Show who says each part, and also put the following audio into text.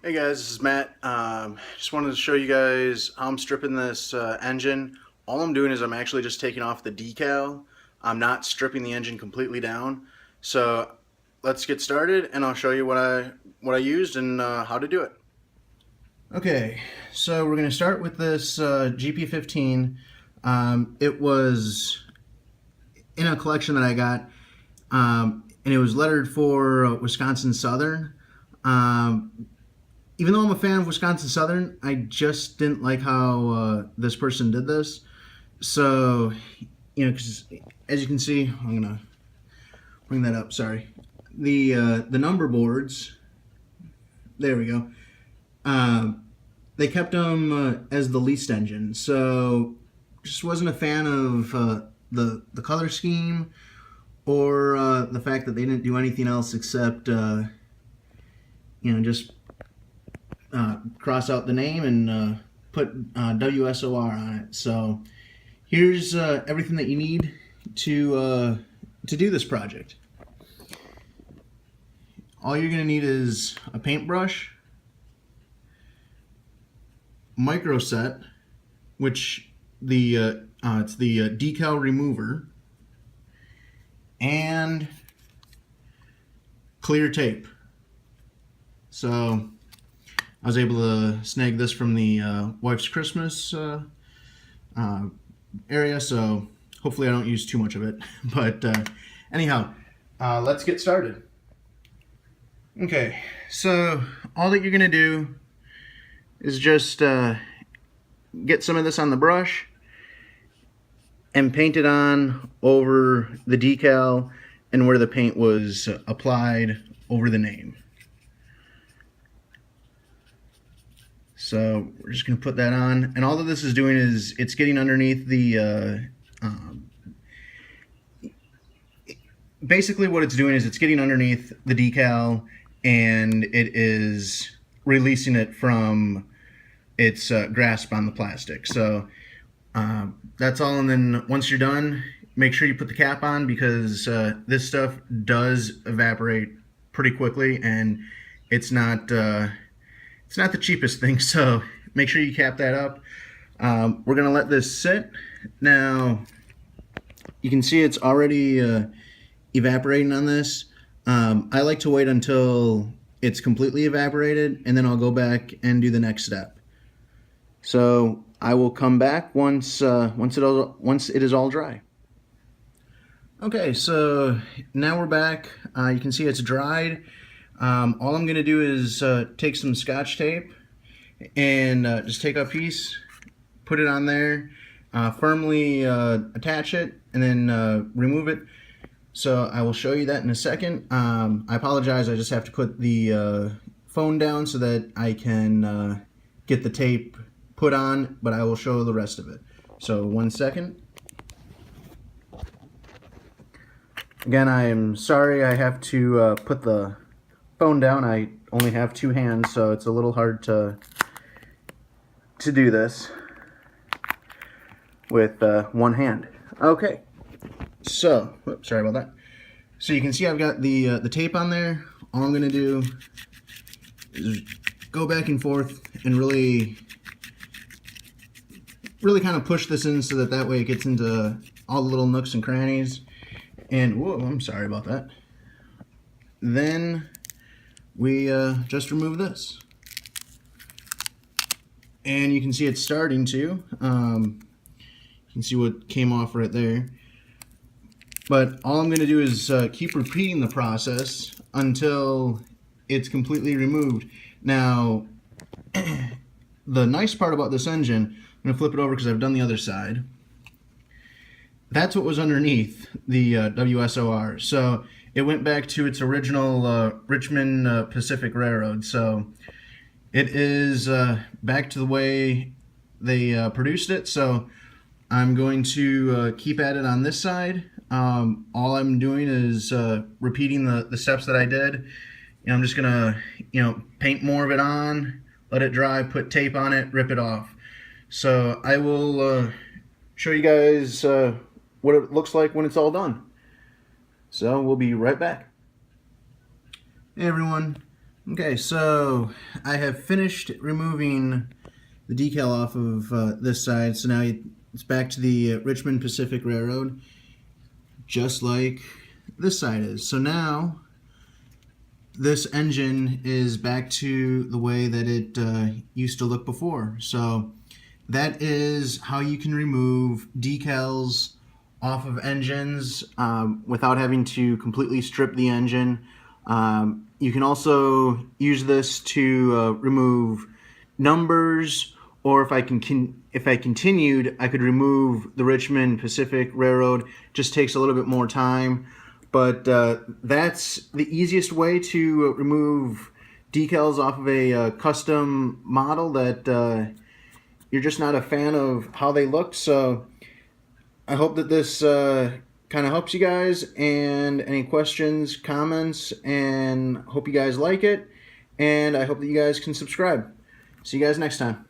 Speaker 1: Hey guys, this is Matt. Just wanted to show you guys how I'm stripping this engine. All I'm doing is I'm actually just taking off the decal. I'm not stripping the engine completely down. So let's get started, and I'll show you what I used and how to do it. Okay, so we're going to start with this GP15. It was in a collection that I got, and it was lettered for Wisconsin Southern. Even though I'm a fan of Wisconsin Southern, I just didn't like how this person did this. So, because as you can see, I'm gonna bring that up. Sorry, the number boards. There we go. They kept them as the leased engine, so just wasn't a fan of the color scheme or the fact that they didn't do anything else except just cross out the name and put WSOR on it. So here's everything that you need to do this project. All you're going to need is a paintbrush, micro set, which it's the decal remover, and clear tape. So I was able to snag this from the wife's Christmas area, so hopefully I don't use too much of it. But anyhow, let's get started. Okay, so all that you're going to do is just get some of this on the brush and paint it on over the decal and where the paint was applied over the name. So we're just going to put that on, and all that this is doing is it's getting underneath the basically what it's doing is it's getting underneath the decal, and it is releasing it from its grasp on the plastic. So that's all, and then once you're done, make sure you put the cap on, because this stuff does evaporate pretty quickly, and it's not the cheapest thing, so make sure you cap that up. We're going to let this sit. Now, you can see it's already evaporating on this. I like to wait until it's completely evaporated, and then I'll go back and do the next step. So I will come back once it is all dry. Okay, so now we're back. You can see it's dried. All I'm going to do is take some Scotch tape and just take a piece, put it on there, firmly attach it, and then remove it. So I will show you that in a second. I apologize, I just have to put the phone down so that I can get the tape put on, but I will show the rest of it. So 1 second. Again, I am sorry I have to put the phone down. I only have 2 hands, so it's a little hard to do this with 1 hand. Okay, so whoops, sorry about that. So you can see I've got the tape on there. All I'm going to do is go back and forth and really kind of push this in so that way it gets into all the little nooks and crannies. And whoa, I'm sorry about that. Then we just remove this, and you can see it's starting to. You can see what came off right there. But all I'm going to do is keep repeating the process until it's completely removed. Now, the nice part about this engine, I'm going to flip it over because I've done the other side. That's what was underneath the WSOR. So it went back to its original Richmond Pacific Railroad. So it is back to the way they produced it. So I'm going to keep at it on this side. All I'm doing is repeating the steps that I did. I'm just gonna paint more of it on, let it dry, put tape on it, rip it off. So I will show you guys what it looks like when it's all done. So we'll be right back. Hey everyone, Okay, so I have finished removing the decal off of this side, so now it's back to the Richmond Pacific Railroad, just like this side is. So now this engine is back to the way that it used to look before. So that is how you can remove decals off of engines without having to completely strip the engine. You can also use this to remove numbers, or if I continued, I could remove the Richmond Pacific Railroad. Just takes a little bit more time, but that's the easiest way to remove decals off of a custom model that you're just not a fan of how they look. So I hope that this kind of helps you guys, and any questions, comments, and hope you guys like it, and I hope that you guys can subscribe. See you guys next time.